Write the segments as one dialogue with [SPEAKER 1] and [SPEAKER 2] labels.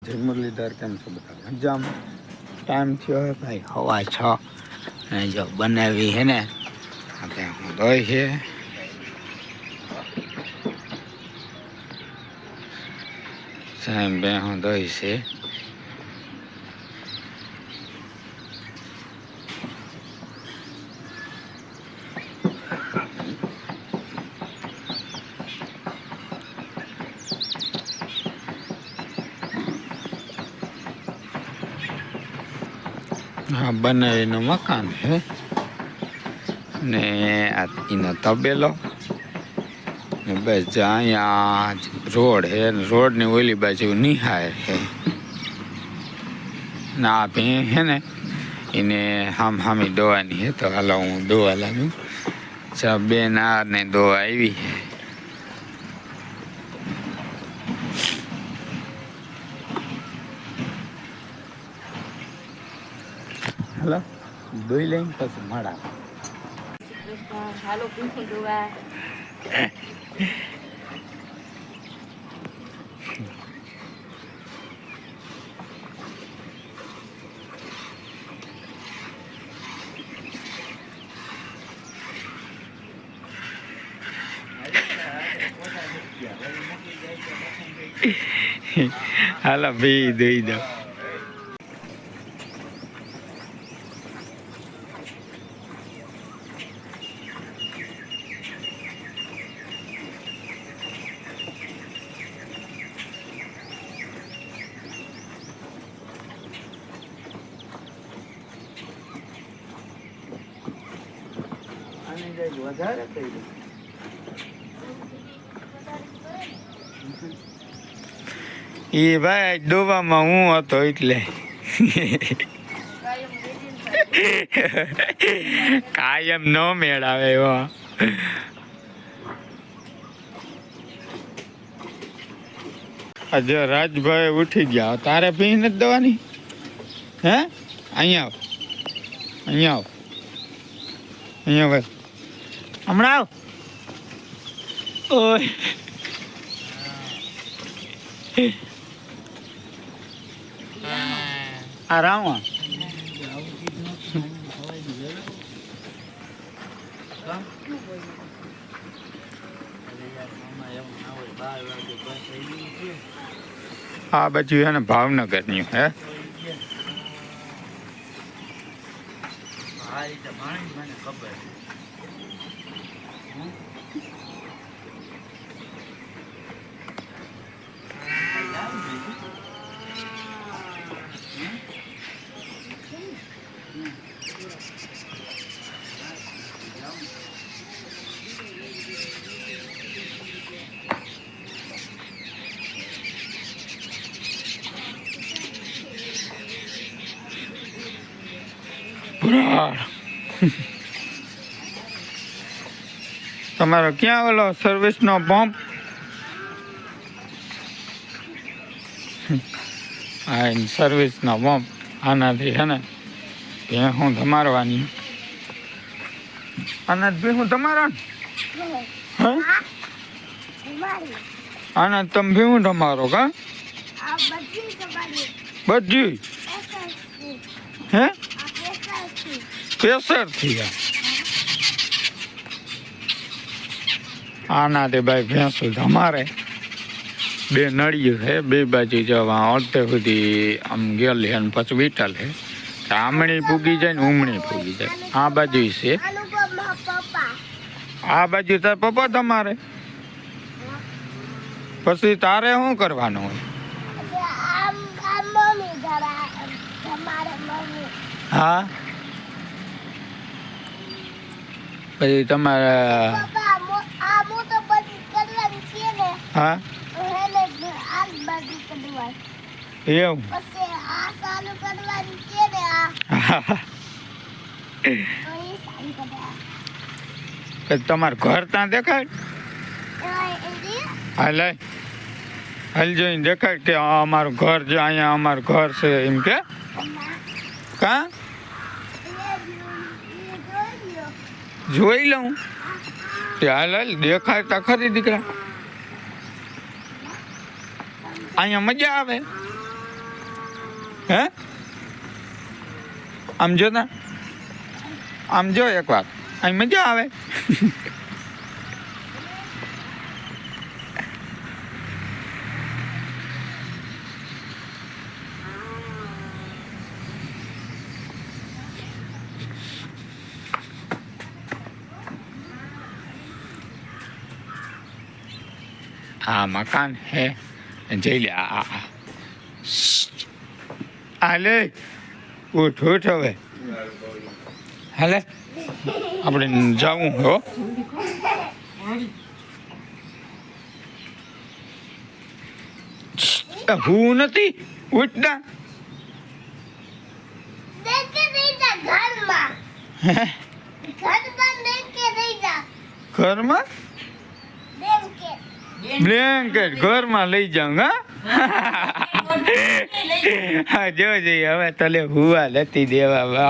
[SPEAKER 1] જય મુરલીધર, કેમ છો બધા? મજામાં. ટાઈમ થયો હે ભાઈ 6:15 અને જો બનાવી હે ને આપણે હું દોઈ છે સાહેબ બે હું દોઈ છે. હા, બનાવીનું મકાન છે ને આ એનો તબેલો ને બસ અહીંયા રોડ હે. રોડની ઓલી બાજુ નિહાળ છે ને આ ભેં છે ને એને હામી દોવાની છે. તો હાલો હું દોવા લાગ્યું. બેન આ ને દોવા આવી. હાલો દોઈ લઈને પછી મળા.
[SPEAKER 2] હાલો પૂછું દોવા.
[SPEAKER 1] હાલો ભાઈ દોઈ દો.
[SPEAKER 2] વધારે થઈ
[SPEAKER 1] એ ભાઈ ડોવામાં હું હતો એટલે કાયમ ન મેળાવે એવો. આજે રાજભાઈ ઉઠી ગયા. તારે પી નથી દેવાની? હે અહીંયા આવ, અહીંયા આવ, અહીંયા ભાઈ હમણાં આવ. ઓય આ રામા આ બાજુ હે ને ભાવનગર ની હે. મને ખબર તમારો ક્યાં ઓલો સર્વિસ નો પંપ? હા, સર્વિસ નો પંપ. આનાથી છે ને ભેહું તમારવાની. આના ભેહું તમારા આના તમે ભેહું તમારો કા બધી હે પ્રેશર થી આનાથી ભાઈ ભેંસું તમારે. બે નળિયું છે બે બાજુ જવા અડધે સુધી આમ ગયેલી અને પછી વિટલ છે. આમણી પૂગી જાય ને ઉમણી પૂગી જાય. આ બાજુ છે, આ બાજુ તાર પપ્પા તમારે. પછી તારે શું કરવાનું હોય? હા પછી તમારે હા એવું તમારું ઘર ત્યાં દેખાય? હાલ હાલ જોઈને દેખાય કે અમારું ઘર છે અહીંયા, અમારું ઘર છે એમ કે કા જોઈ લઉં. હાલ હાલ દેખાય તા ખરી. દીકરા અહીંયા મજા આવે. હે આમ જો ને આમ જો એક વાર અહીં મજા આવે. આ મકાન હે જઈ લે. હાલે ઉઠ ઉઠ હવે હાલે આપણે જવું હો. હું નથી ઉઠના ઘરમાં બ્લેન્કેટ ઘરમાં લઈ જાઉં. હા જોજે હવે તલે હુવા નથી દેવા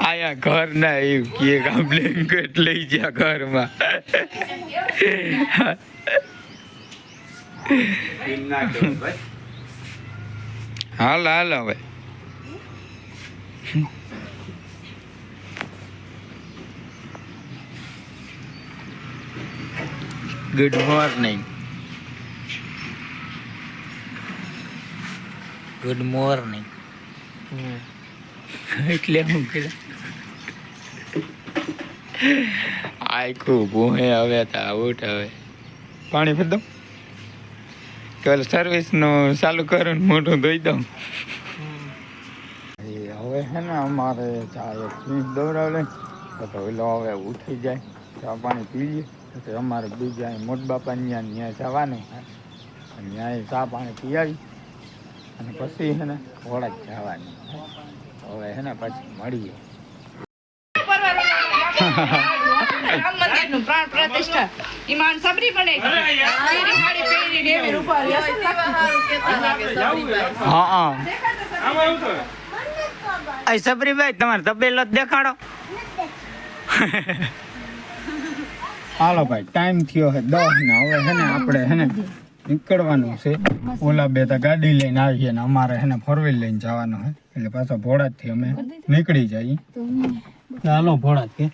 [SPEAKER 1] આયા ઘર ના એવું કે બ્લેન્કેટ લઈ જા ઘરમાં. હાલ હાલ હવે ગુડ મોર્નિંગ. ગુડ મોર્નિંગ એટલે હું કીધું આખું ભૂહે હવે તો ઉઠ હવે પાણી ભરી દઉં કે સર્વિસનું ચાલુ કરું મોઢું ધોઈ દઉં. હવે હે ને અમારે ચા એક ફીસ દોરાવે તો ઓલો હવે ઉઠી જાય ચા પાણી પી લઈએ તો અમારે બીજા મોટ બાપાને ત્યાં જવાનું અને ત્યાં ચા પાણી પી આવી અને પછી હે ને ઘોડા જ જવાની. હવે હે ને પછી મળીએ.
[SPEAKER 2] પ્રાણ પ્રતિષ્ઠા ઈમાન સબરી બને
[SPEAKER 1] હા સબરીભાઈ તમારે તબેલો જ દેખાડો. હાલો ભાઈ ટાઈમ થયો છે 10 ને હવે હે ને આપણે હે ને નીકળવાનું છે. ઓલા બે તો ગાડી લઈને આવીએ ને અમારે હે ને 4 વ્હીલ લઈને જવાનું છે એટલે પાછો ભોળાજથી અમે નીકળી જઈએ. હાલો ભોળાજ કે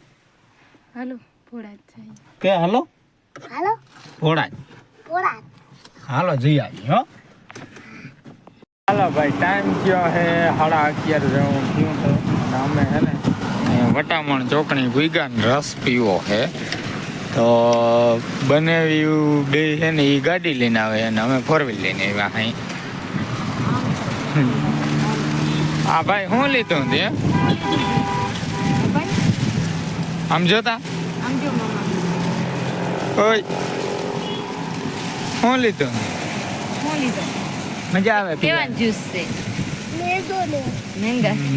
[SPEAKER 2] હાલો ભોળાજ
[SPEAKER 1] કે હાલો
[SPEAKER 2] હાલો
[SPEAKER 1] ભોળાજ હાલો જઈ આવીએ હો. હાલો ભાઈ ટાઈમ થયો છે 11:30 જેવું થયું છે અને અમે હે ને વટામણ ચોકણી ભૂગ્યા ને રસ પીવો છે તો બનાવ્યું બે છે ને એ ગાડી લઈને આવે અને અમે 4 વ્હીલ લઈને આવ્યા અહીં. હા ભાઈ શું લીધું તે આમ જોતા ઓય શું લીધું મજા આવે
[SPEAKER 2] કેવા જ્યુસ છે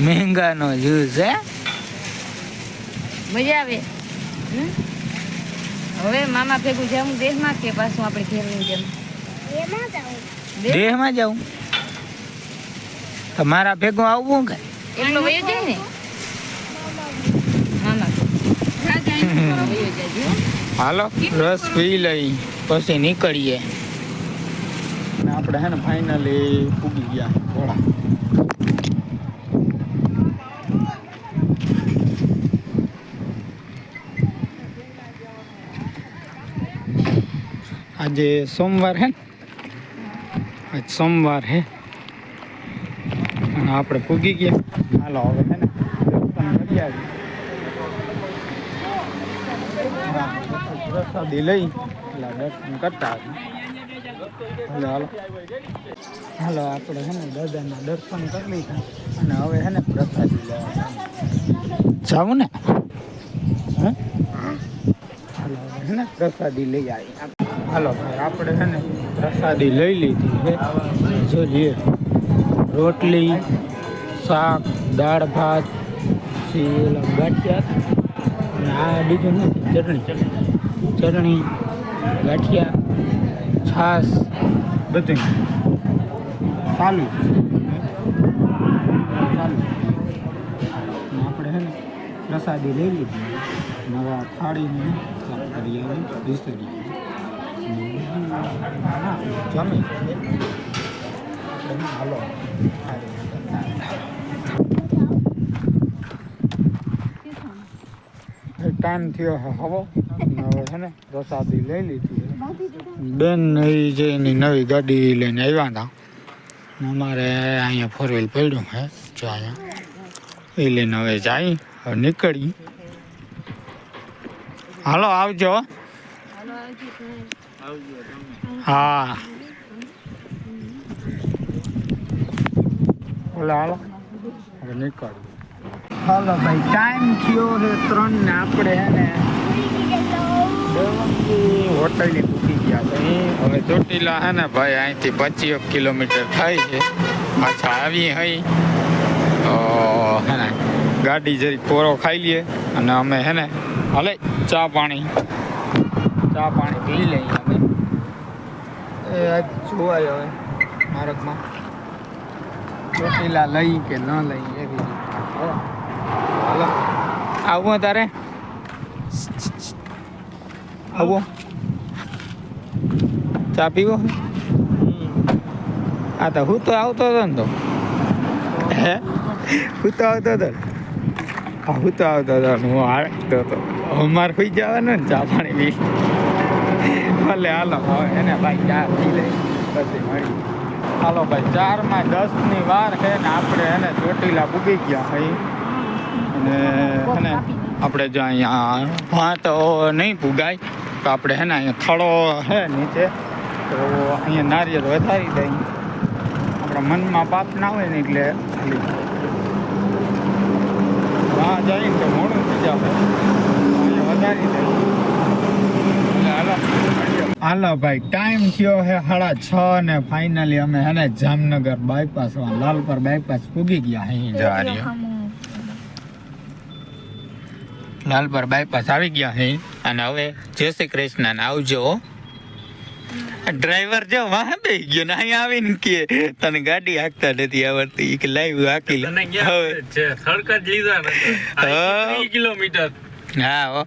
[SPEAKER 1] મેંગાનો જ્યુસ હે
[SPEAKER 2] મજા આવે. હવે મામા ભેગું જાઉં દેહમાં કે પાછું આપણે ઘેરની જેમ
[SPEAKER 1] દેહમાં જાઉં તમારા ભેગું આવવું કે
[SPEAKER 2] એટલો વયો જાય ને મામા વયો જાય.
[SPEAKER 1] હાલો રસ પી લઈ પછી નીકળીએ. આપણે હે ને ફાઇનલી પૂગી ગયા ઘોડા. આજે સોમવાર હે આજ સોમવાર હે અને આપણે પૂગી ગયા. હાલો હવે હે ને દર્શન કરી આવી પ્રસાદી લઈ એટલે દર્શન કરતા હાલો હાલો હાલો આપણે હે ને દાદાના દર્શન કરી લીધા અને હવે હે ને પ્રસાદી લેવા જાવું ને હે હાલો હવે હે ને પ્રસાદી લઈ આવી. હાલો ભાઈ આપણે છે ને પ્રસાદી લઈ લીધી છે. જોઈએ રોટલી શાક દાળ ભાત પછી ગાંઠિયા અને આ બીજું નથી ચટણી ગાંઠિયા છાશ બધું ચાલુ આપણે છે ને પ્રસાદી લઈ લીધી નવા થાળીને સાફ કરી આવી વિસરી જમી હાલો ટાઈમ થયો હે હવે છે ને પ્રસાદી લઈ લીધી બેન એ જે એની નવી ગાડી લઈને આવ્યા હતા અમારે અહીંયા 4 વ્હીલ પડ્યું હે જો અહીંયા એ લઈને હવે જાય હવે નીકળી હાલો આવજો હા ઓલે હાલો હવે નીકળ્યું હાલો ભાઈ ટાઈમ થયો છે 3 ને આપણે હે ને હોટલની પૂકી ગયા છે હવે ચોટીલા હે ને ભાઈ અહીંથી 25 કિલોમીટર થાય છે પાછા આવી હઈ તો હે ને ગાડી જરી પોરો ખાઈ લઈએ અને અમે હે ને હાલે ચા પાણી પી લઈએ અમે એ આજ જોવાય હવે માર્ગમાં ચોટીલા લઈ કે ન લઈ એવી રીતે હાલો આવું તારે આવો ચા પીવો આ તો હું તો આવતો હતો ને તો હે હું તો આવતો હતો હું તો આવતો હતો હું હાલતો હતો અમારે સુઈ જવાનું ને ચા પાણી પી ભલે હાલો હવે એને ભાઈ ચા પી લઈ પછી મળી હાલો ભાઈ 4:10 વાર છે ને આપણે એને ચોટીલા પૂગી ગયા ભાઈ અને આપણે જો અહીંયા તો નહીં પુગાય તો આપણે હે ને અહીંયા થડો હે નીચે તો અહીંયા નારિયેળ વધારી દઈએ આપણા મનમાં પાપ ના હોય ને એટલે ખાલી વાં જાય ને તો મોડું થઈ જાય અહીંયા વધારી દઈએ હાલો ભાઈ ટાઈમ થયો હે 6:30 ને ફાઇનલી અમે હે ને જામનગર બાયપાસ લાલપર બાયપાસ પૂગી ગયા અહીં જવા રહ્યો લાલપર બાયપાસ આવી ગયા હે અને હવે જય શ્રી કૃષ્ણ ને આવજો ડ્રાઈવર જો વાહ બે ગયો ને અહીંયા આવીને કે તને ગાડી હાંકતા નથી આવડતી કે લાઈવ હાકી લે હવે
[SPEAKER 3] સડક જ લીધા ને 3 કિલોમીટર
[SPEAKER 1] હા હો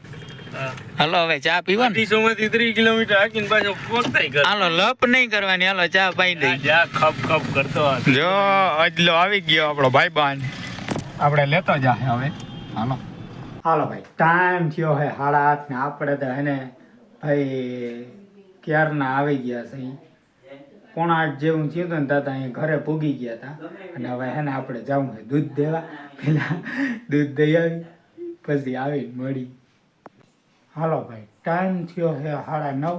[SPEAKER 1] હાલો હવે ચા પીવા ને
[SPEAKER 3] 3 કિલોમીટર હાકીને પાછો પહોંચતાય કર
[SPEAKER 1] હાલો લપ નહીં કરવાની હાલો ચા પાઈ દઈ
[SPEAKER 3] જા ખપ ખપ કરતો
[SPEAKER 1] જો અજલો આવી ગયો આપણો ભાઈબાન આપણે લેતો જા હવે હાલો હાલો ભાઈ ટાઈમ થયો હે 8:30 ને આપણે તો હે ને ભાઈ ક્યારના આવી ગયા છે 7:45 જેવું થયું હતું ને દાદા અહીંયા ઘરે પૂગી ગયા હતા અને હવે હે ને આપણે જવું છે દૂધ દેવા પેલા દૂધ દઈ આવી પછી આવીને મળી હાલો ભાઈ ટાઈમ થયો છે 9:30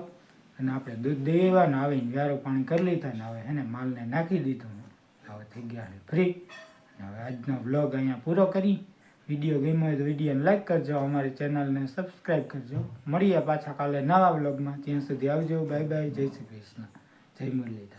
[SPEAKER 1] અને આપણે દૂધ દેવાનું આવીને વ્યારો પાણી કરી લીધા ને હવે એને માલને નાખી દીધું હવે થઈ ગયા ફ્રી હવે આજનો વ્લોગ અહીંયા પૂરો કરી વિડીયો ગમ્યો હોય તો વિડીયોને લાઈક કરજો અમારી ચેનલને સબસ્ક્રાઈબ કરજો મળીએ પાછા કાલે નવા વ્લોગમાં ત્યાં સુધી આવજો બાય બાય જય શ્રી કૃષ્ણ જય મુરલીધર